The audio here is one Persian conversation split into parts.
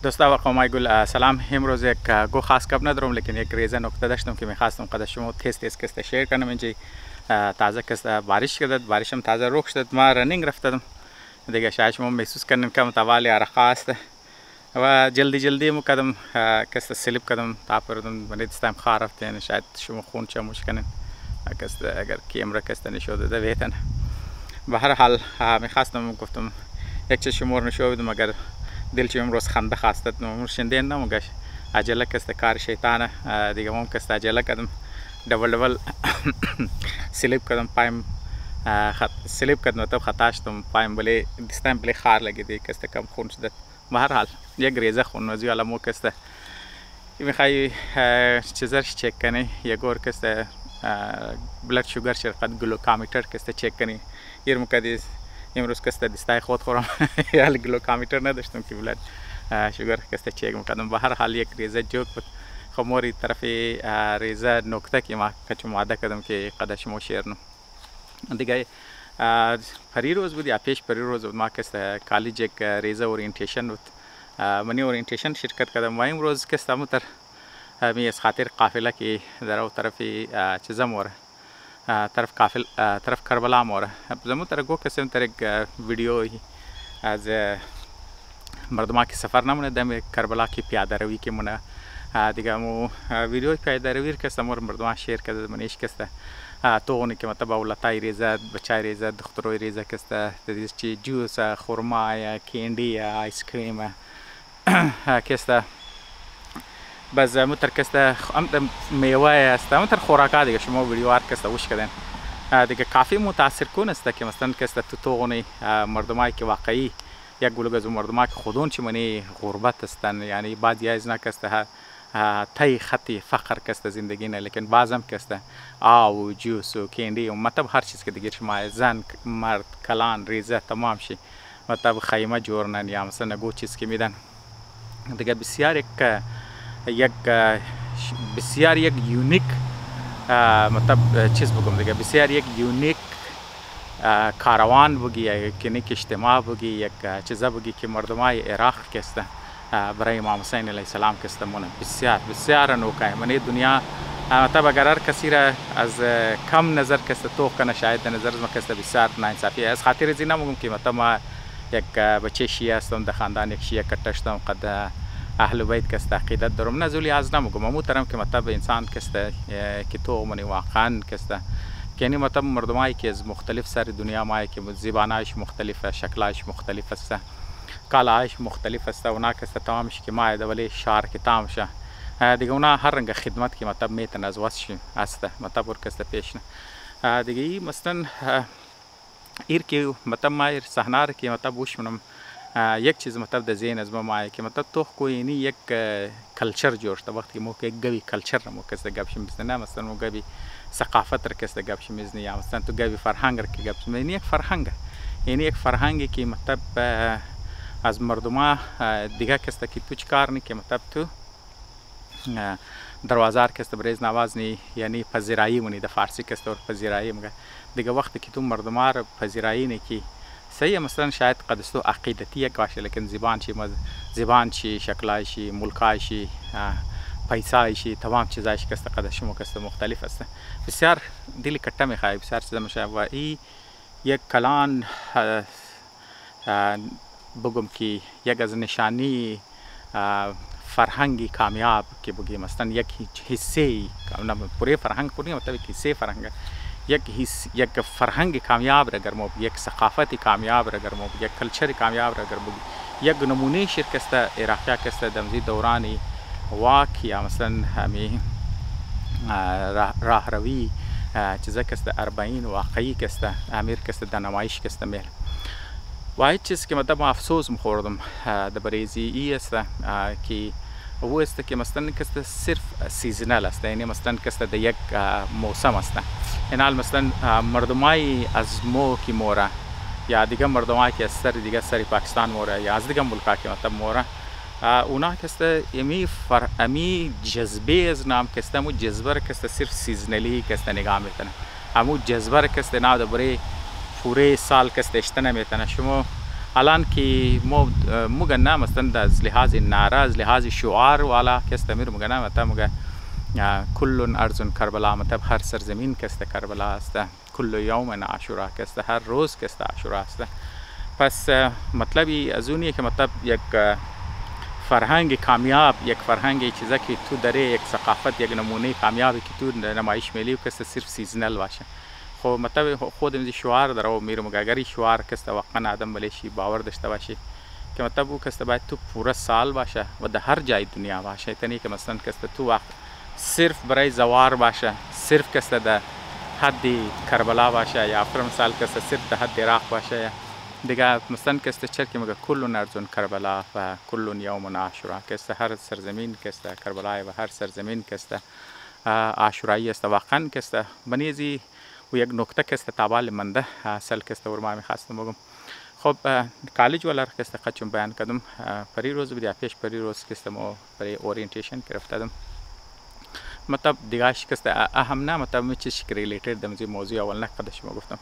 دوستا و قومای گل سلام. امروز یک گو خاص کب ندارم، لیکن یک ریزه نکته داشتم که میخواستم قد شما تیز کست شیر کنم. اینجا تازه کست بارش کردد، بارشم تازه رخ شد. ما رنینگ رفتم دیگه، شاید شما محسوس کنین که متوالی عرقه است و جلدی مقدم کست سلیب کردم تا پردم بندستم خار رفت. یعنی شاید شما خون چموش کنین کست اگر کیمرا کست نشود ده ویتن. به هر حال میخواستم گفتم یک چه شمار نشود، مگر دلچی امروز خنده خواستد نمور شندین نموگش عجله کست کار شیطانه دیگه. مم کست عجله کردم دبل سلیب کردم پایم سلیب کردم تب خطاشتم پایم بله دستم بله خار لگی دی کست کم خون شدت. به هر حال یک ریزه خون وزی حالا مو کست میخوای چیزرش چک کنی، یک اور کست بلد شوگر شرقت گلوکامیتر کست چک کنی. یر مکدیز امروز کست دستای خود خورم یا گلوکامیتر نداشتم که بلد شوگر کست چک میکردم. به هر حال یک ریزه جوک بود. خب موری طرف ریزه نکته که ما کچم وعده کردم که قدش مو شیرنم دیگه. پری روز بود یا پیش پری روز بود ما کست کالج یک ریزه اورینتیشن بود، منی اورینتیشن شرکت کردم و امروز کست متر می از خاطر قافله که در اون طرفی چیزا موره طرف کربلا موره زمو تر گو کسیم تر یک ویدیو از مردما کی سفر نمونه دم کربلا کی پیاده روی که مونه دیگه مو ویدیو پیاده روی کست مور مردما شیر کرده منیش کست تو اونی که مطلب اولتای ریزه بچای ریزه دختروی ریزه کست دیز چی جوس خرما کیندی آیس کریم کست باز متر کست ام میوه است متر خوراکا دیگه شما ویدیو ار کست وش کردن دیگه کافی متاثر کن است که مثلا کست تو اونی مردمایی که واقعی یک گلوگ از مردمایی که خودون چی منی غربت هستن، یعنی بعد یا از نکست تای خطی فقر کست زندگی نه، لیکن بعضم کست آو جوس و کیندی و مطلب هر چیز که دیگه شما زن مرد کلان ریزه تمام شی مطلب خیمه جورنن یا مثلا گو چیز که میدن دیگه. بسیار یک یونیک مطلب چیز بگم دیگه، بسیار یک یونیک کاروان بگی یا یک اجتماع بگی یک چیزا بگی که مردمای عراق کسته برای امام حسین علیه السلام کسته مونه بسیار انوکه من دنیا مطلب اگر هر کسی را از کم نظر کسته تو کنه شاید نظر ما کسته بسیار ناانصافی از خاطر زینا میگم که مطلب ما یک بچه شیعه هستم در خاندان یک شیعه کتشتم قد اهل بیت کسته عقیدت دارم نزولی از نمیگم محترم که مطلب انسان کسته که تو منی واقعا کسته یعنی مطلب مردمایی که از مختلف سر دنیا مایی که زبانایش مختلفه، شکلایش مختلف است، کالایش مختلف است، اونا کسته تمامش که مای ولی شهر که تامشه دیگه اونا هر رنگ خدمت که مطلب میتن از واسش است مطلب ور کسته پیش نه دیگه. مثلا ایر که مطلب ما ایر صحنه که مطلب وش منم یک چیز مطلب در ذهن از ما که مطلب تو کوئی نی یک کلچر جوړ وقتی مو یک گوی کلچر مو کسته گپ شم نه مثلا مو گوی ثقافت را کسته گپ شم میزنی یا مثلا تو گوی فرهنگ را که گپ شم یک فرهنگ یعنی یک فرهنگی که مطلب از مردما دیگه کسته که تو چیکار نی که مطلب تو دروازار کسته بریز نواز نی یعنی پذیرایی مونی در فارسی کسته پذیرایی مگه دیگه وقتی که تو مردما را پذیرایی نی کی صحیح مثلا شاید قدستو عقیدتی یک باشه لیکن زبان چی شکلایشی ملکایشی پیسایشی تمام چیزایش کسته قدش مو کسته مختلف است. بسیار دلی کټه میخوای بسیار چیزا میشه و ای یک کلان بگم که یک از نشانی فرهنگی کامیاب که بگیم مثلا یک حصه پوره فرهنگ پوری مطلب یک حصه فرهنگ یک فرهنگ کامیاب را اگر ما یک ثقافتی کامیاب را اگر ما یک کلچر کامیاب را اگر بگی یک نمونه شرکست عراقی کسته دمزی دورانی واک یا مثلا همی راهروی چیزا کسته 40 واقعی کسته امیر کسته در نمایش کسته میل و هیچ چیز که مطلب افسوس مخوردم در بریزی ای است که او است که مثلا کسته صرف سیزنال است، یعنی مثلا کسته در یک موسم است. اینال مثلا مردمای از مو کی موره یا دیگه مردمای که از سر دیگه سر پاکستان موره یا از دیگه ملکا که مطلب موره اونا کسته امی جذبه از نام کسته مو جذبه کسته صرف سیزنالی کسته نگاه میتونه امو جذبه کسته نه در برای پوره سال کسته اشتنه میتونه. شما الان که مگنا مثلا از لحاظ نعره از لحاظ شعار والا کسته میره مگنا متا مگه کل ارض کربلا مطلب هر سرزمین کسته کربلا است، کل یوم عاشورا کسته هر روز کسته عاشورا است. پس مطلبی از اونیه که مطلب یک فرهنگ کامیاب، یک فرهنگ چیزی که تو داره، یک ثقافت، یک نمونه کامیابی که تو نمایش میلی و کسته صرف سیزنل باشه. خب مطلب خود این شعار داره و میره مگاگری شعار کسته واقعا آدم بلشی باور داشته باشه که مطلب او کسته باید تو پورا سال باشه و در هر جای دنیا باشه. تنی که مثلا کسته تو وقت صرف برای زوار باشه، صرف کسته در حد کربلا باشه یا افر مثال کسته صرف در حد عراق باشه دیگه مثلا کسته چرکی مگه کل ارض کربلا و کل یوم عاشورا کسته هر سرزمین کسته کربلا و هر سرزمین کسته عاشورایی است. واقعا کسته بنیزی و یک نکته کسته تابال منده اصل کسته ورما میخواستم بگم. خب کالج والا کسته قچم بیان کردم پری روز بدیا پیش پری روز کسته ما برای اورینتیشن گرفتم مطلب دیگهش کسته اهم نه مطلب می چیز که ریلیتد دمزی موضوع اول نقدش ما گفتم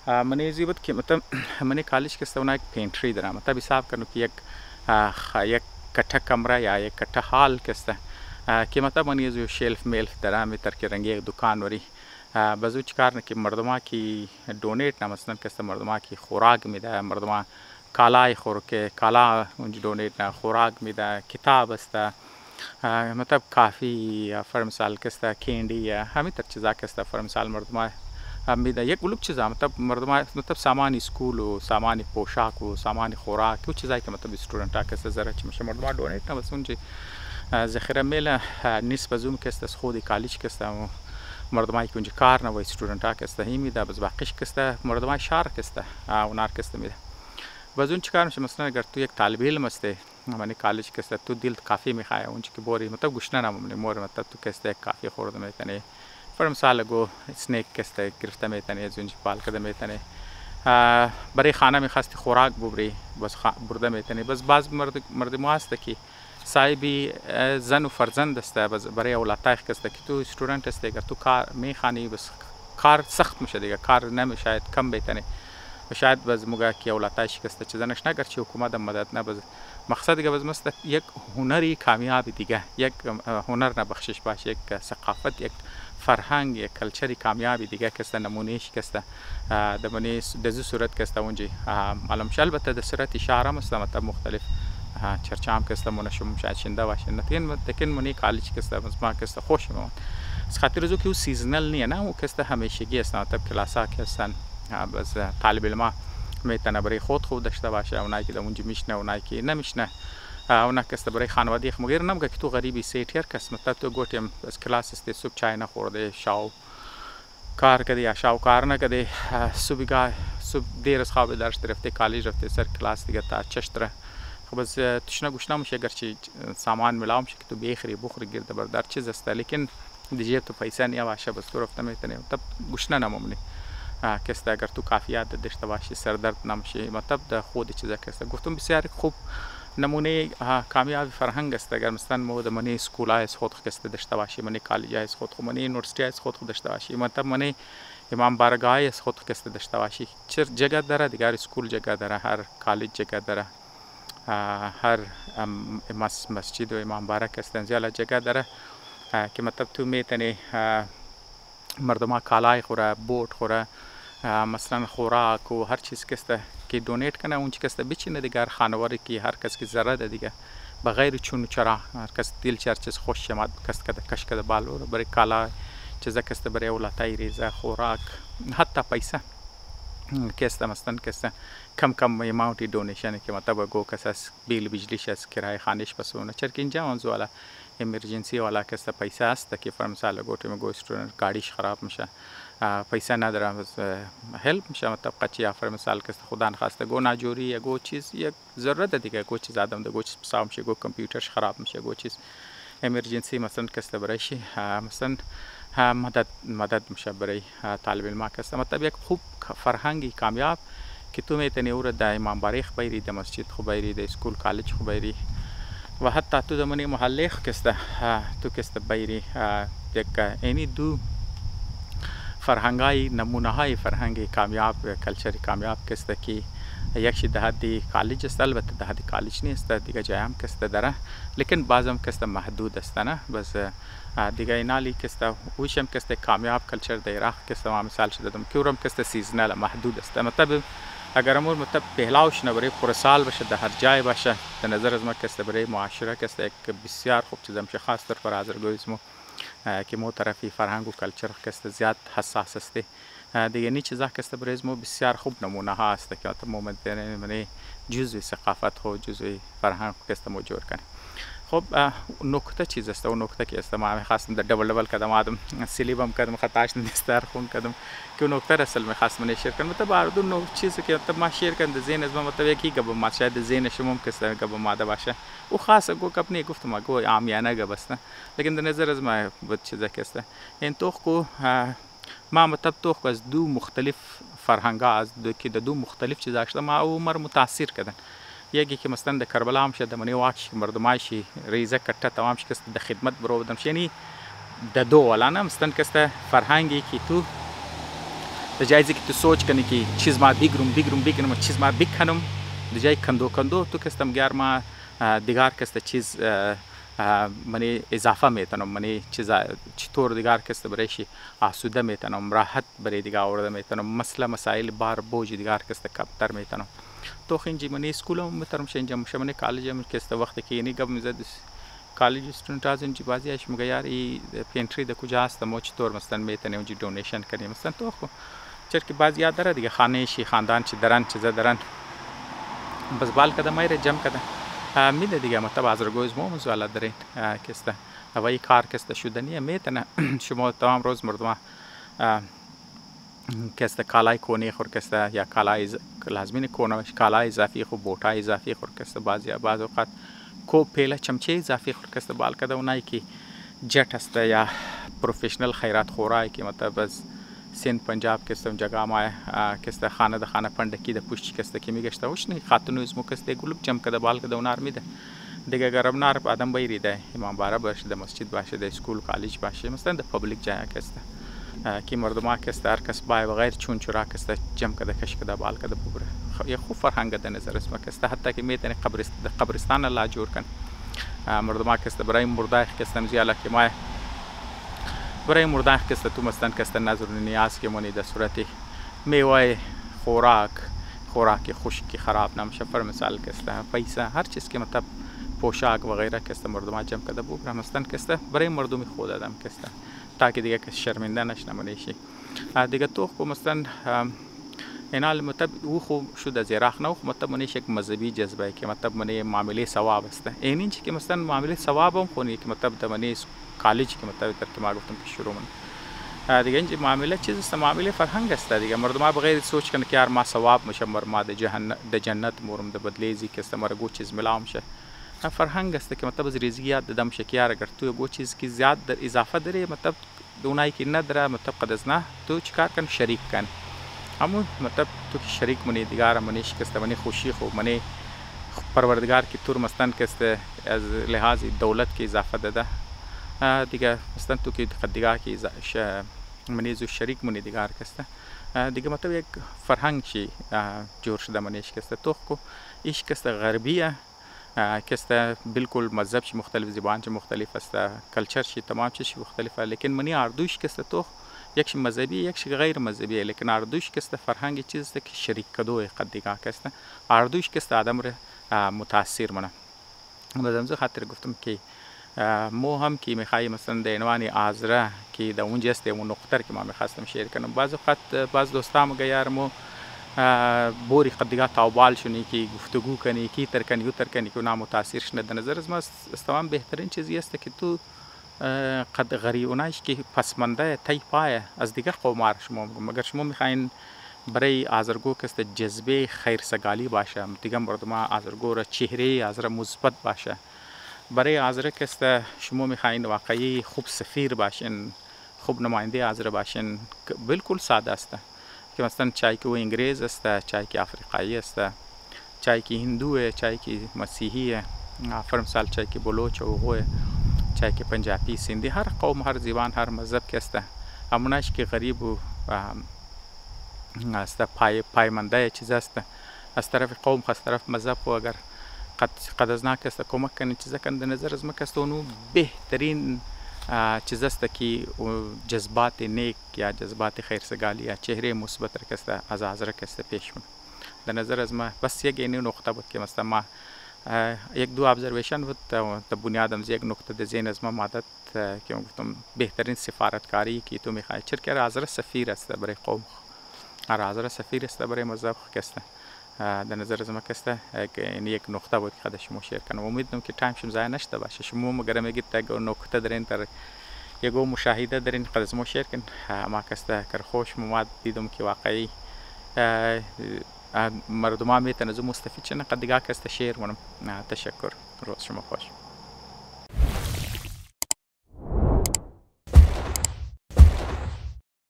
من ایزی بود که مطلب من کالج کسته اونا یک پینتری دارم مطلب حساب کنم که یک کټه کمره یا یک کټه حال کسته که مطلب من ایزو شلف میلف دارم تر که رنگی دکان وری بازو چیکار نه که مردما کی دونیت نه مثلا کسته مردما کی خوراک میده، مردما کالای خور که کالا اونج دونیت نه خوراک میده، کتاب است مطلب کافی یا فرمسال کسته کیندی یا همین تر چیزا کسته فرمسال مردما میده یک بلوک چیزا مطلب مردما مطلب سامان اسکول و سامان پوشاک و سامان خوراک و چیزایی که مطلب استودنت ها کسته زره چی میشه مردما دونیت نه بس اونج ذخیره میله نیست بزوم کسته خودی کالج کسته مردمایی که اونجا کار نه و استودنت ها کسته هی میده بس باقیش کسته مردمای شهر کسته اونار کسته میده. باز اون چیکار میشه مثلا اگر تو یک طالب علم هستی من کالج کسته تو دل کافی میخوای اونجا که بوری مطلب گوشنه نمونی مور مطلب تو کسته کافی خورده میتنی فرم سال گو اسنیک کسته گرفته میتنی از اونجا پال کرده میتنی برای خانه میخواستی خوراک ببری بس برده میتنی. بس باز مردم هست که صاحبی زن و فرزند است برای اولادای کسته که تو استودنت است اگر تو کار میخوانی بس کار سخت میشه دیگه کار نمیشه کم بیتنی و شاید باز موقع که اولادای شکسته چیزنش نگرچه حکومت مدد نه باز مقصد دیگه باز مست یک هنری کامیاب دیگه یک هنر نه بخشش باشه یک ثقافت یک فرهنگ یک کلچری کامیابی دیگه کسته نمونهش کسته دمنی دزو صورت کسته اونجی علم شل البته د صورت اشاره مستمت مختلف چرچام کسته منشم شاید شنده باشه لکن منی کالج کسته ما کسته خوش میاد از خاطر زو که سیزنل نیه نه و کسته همیشگی است مطلب کلاسا کستن بس طالب علم میتونه برای خود داشته باشه اونایی که اونجا میشنه اونایی که نمیشنه اونا کسته برای خانواده مگر نمگه که تو غریبی سیتیر کس مطلب تو گوتیم از کلاس است صبح چای نخورده شاو کار کردی یا شاو کار نکردی صبح دیر از خواب درس رفته کالج رفته سر کلاس دیگه تا چشتره خب از تشنه گوشنا میشه اگرچه سامان ملاو میشه که تو بیخری بخوری گرده بر در چیز است لیکن دیگه تو پیسه نیا باشه بس تو رفته میتونی تب گوشنا نمومنی کسته اگر تو کافیات داشته باشی سردرد نمیشه مطلب در خود چیزا کسته گفتم بسیار خوب نمونه کامیابی فرهنگ است اگر مثلا مود منی اسکول از خود کسته داشته باشی منی کالج از خود منی یونیورسیتی از خود داشته باشی مطلب منی امام بارگاه از خود کسته داشته باشی چه جگه داره دیگر اسکول جگه داره هر کالج جگه داره هر مسجد و امام بارک استنزیال جگه داره که مطلب تو میتونی مردم کالای خوره بوت خوره مثلا خوراک و هر چیز کسته که دونیت کنه اون چی کسته بچینه دیگر خانواده که هر کس که ذره ده دیگه بغیر چون چرا هر کس دل چر چیز خوش شماد کس کده کش کده بالو برای کالا چیزا کسته برای اولادای ریزه خوراک حتی پیسه کسته مثلا کسته کم اماونتی دونیشن که مطلب گو کس بیل بجلیش از کرایه خانش بسونه چرا که اینجا اونجا والا امرجنسی والا کسته پیسه است که فرمسال گوتیم گو استودنت گاڑیش خراب میشه پیسه نداره بس هلپ میشه مطلب قچی یا فرمسال کسته خدا نخواسته گو ناجوری یا گو چیز یک ضرورت دیگه گو چیز آدم ده گو چیز بساو میشه گو کامپیوترش خراب میشه گو چیز امرجنسی مثلا کسته برایشی مثلا مدد میشه برای طالب علم کسته مطلب یک خوب فرهنگی کامیاب که تو میتونی او را در امام باریخ بیری در مسجد خو بیری در اسکول کالج خو بیری و حتی تو در منی محله کسته تو کسته بیری یک اینی دو فرهنگای نمونه های فرهنگی کامیاب کلچری کامیاب کسته که یکشی ده حد کالج است، البته ده حد کالج نیست، دیگه جای هم کسته داره لیکن بعضم کسته محدود است نه بس دیگه اینالی کسته ویشم کسته کامیاب کلچر در عراق کسته ما مثال شده دم کورم کسته سیزنال محدود است مطلب اگر امور مطلب پهلاوش نه برای پر سال باشه در هر جای باشه در نظر از ما کسته برای معاشره کسته یک بسیار خوب چیزم چه خاص در پر آذربایجان که مو طرفی فرهنگ و کلچر کسته زیاد حساس است دیگه نی چیزا کسته برای ما بسیار خوب نمونه ها است که تو مومنت من جزء ثقافت خو جزء فرهنگ کسته موجود کنه. خب نکته چیز است و نکته که است ما می‌خواستم در دبل کدام آدم سلیبم کردم خطاش نیستر خون کردم که نکته اصل می‌خواستم من شیر کنم مطلب باردون نو چیزی که مطلب ما شیر کردم ذهن از ما مطلب یکی که ما شاید ذهن شما کسته که ما ده باشه و خاصه گو کپنی گفتم گو عامیانه گبست نه لیکن در نظر از ما بود چیزا که است این تو کو ما مطلب تو از دو مختلف فرهنگ‌ها از دو مختلف چیزا شده ما عمر متاثر کردن یکی که مثلا در کربلا هم شد منی واقعی مردمایشی ریزه کټه تمام شکست د خدمت برو بدم شنی د دو ولانه مثلا کسته فرهنگی که تو د جایزی که تو سوچ کنی که چیز ما بگیرم چیز ما بکنم د جای کندو تو کستم گرما دیگر کسته چیز منی اضافه میتونم منی چیزا چطور دیگر کسته برایشی آسوده میتونم راحت برای دیگر آورده میتونم مسائل بار بوج دیگر کسته کمتر میتونم تو خینجی منی اسکولم میتونم شنجم شمنی کالجم کسته وقتی که اینی گم میزد کالج استودنت از اینجی بازی اش میگه یار ای پینتری د کجاست ما چطور مثلا میتونیم اونجی دونیشن کنیم مثلا تو خو چر که بعضی یاد داره دیگه خانه شی خاندان چی درن چیزا درن بس بال کده مایره جمع کده میده دیگه مطلب آذربایجان مو مزوالا دارین کسته هوایی کار کسته شدنیه میتونه شما تمام روز مردم کسته کالای کونی خور کسته یا کالای لازمین کونش کالای اضافی خو بوټای اضافی خور کسته بعض اوقات کو پیله چمچه اضافی خور کسته بال کده اونایی که جت است یا پروفیشنل خیرات خورای که مطلب از سین پنجاب کسته جگہ ما کسته خانه د خانه پندکی د پوشچ کسته کی میگشته وش نه خاتون اسمو کسته گلوب جم کده بال کده اونار میده دیگه گرم نار آدم بیریده امام باره باشه د مسجد باشه د اسکول کالج باشه مثلا د پبلیک جای کسته که مردم کسته هر کس بای بغیر چون چرا کسته جم کده کش کده بال کده ببره یه خوب فرهنگ د نظر اسمه کسته حتی که میتونه قبرستان لا جور کن مردم کسته برای مرده کسته زیاله که ما برای مرده کسته تو مثلا کسته نظر نیاز که منی در صورت میوه خوراک خشکی خراب نمیشه پر مثال کسته پیسه هر چیز که مطلب پوشاک وغیره کسته مردم جمع کده ببره مثلا کسته برای مردم خود آدم کسته تاکه دیگه کس شرمنده نشنه منیشی دیگه تو خو مثلا اینال مطلب او خو شد از عراق نه خو مطلب منیش یک مذهبی جذبه که مطلب منی معامله ثواب است اینین چی که مثلا معامله ثواب هم خونی که مطلب د منی کالج که مطلب تر که ما گفتم که شروع من دیگه این معامله چیز است معامله فرهنگ است دیگه مردم بغیر سوچ کنه که یار ما ثواب میشه ما د جنت مورم د بدلیزی که است مرا گو چیز ملام شه فرهنگ است که مطلب از ریزگیات دادم شکیار اگر تو گو چیز کی زیاد در اضافه داره مطلب دونایی که نداره مطلب قد از نه تو چیکار کن شریک کن همون مطلب تو که شریک منی دیگر منیش که است منی خوشی خو منی پروردگار کی طور مثلا که است از لحاظ دولت کی اضافه داده دیگه مثلا تو که دیگه کی منی زو شریک منی دیگر که است دیگه مطلب یک فرهنگ شی جور شده منیش که است تو کو ایش که است غربیه کسته بالکل مذهب شی مختلف زبان شی مختلف است کلچر شی تمام چیز شی مختلفه لیکن منی اردوش کسته تو یک شی مذهبی یک شی غیر مذهبی لیکن اردوش کسته فرهنگ چیز است که شریک کدو قد دیگه کسته اردوش کسته آدم رو متاثر منه مثلا خاطر گفتم که مو هم که میخوای مثلا د عنوان آذره که د اونجا است اون نقطه که ما میخواستم شیر کنم بعض وقت بعض دوستام گیار مو بوری قد دیگه تاوبال شونی که گفتگو کنی کی ترکنی و ترکنی که اونا متاثر شنه در نظر از ما استوام بهترین چیزی است که تو قد غریبونایش که پسمانده تی پایه از دیگه قومار شما مگر شما میخواین برای آذرگو کست جذبه خیر سگالی باشه دیگه مردم آذرگو را چهره آذر مثبت باشه برای آذر کست شما میخواین واقعی خوب سفیر باشین خوب نماینده آذر باشین بالکل ساده است که مثلا چای که و انگریز است چای که افریقایی است چای که هندوه چای که مسیحیه فرمثال چای که بلوچ و غوه چای که پنجابی سندی هر قوم هر زبان هر مذهب که است هموناش که غریب و است پایمانده چیز است از طرف قوم از طرف مذهب خو اگر قد از ناک است کمک کنید چیزا کن در نظر از مکست اونو بهترین چیز است که جذبات نیک یا جذبات خیرسگالی یا چهره مثبت رکسته از حاضر کسته پیش من در نظر از ما بس یک اینو نقطه بود که مثلا ما یک دو ابزرویشن بود تا بنیادم یک نقطه در ذهن از ما عادت که گفتم بهترین سفارتکاری که تو میخوای چرا حاضر سفیر است برای قوم حاضر سفیر است برای مذهب کسته در نظر از ما کسته این یک نقطه بود که خود شما شیر کنم امیدم که تایم شما ضایع نشده باشه شما مگر میگید تا نقطه درین تر یگو مشاهده درین خود از ما شیر کن ما کسته کر خوش ما دیدم که واقعی مردم ها میتونه از مستفید شدن قد دیگه کسته شیر کنم تشکر روز شما خوش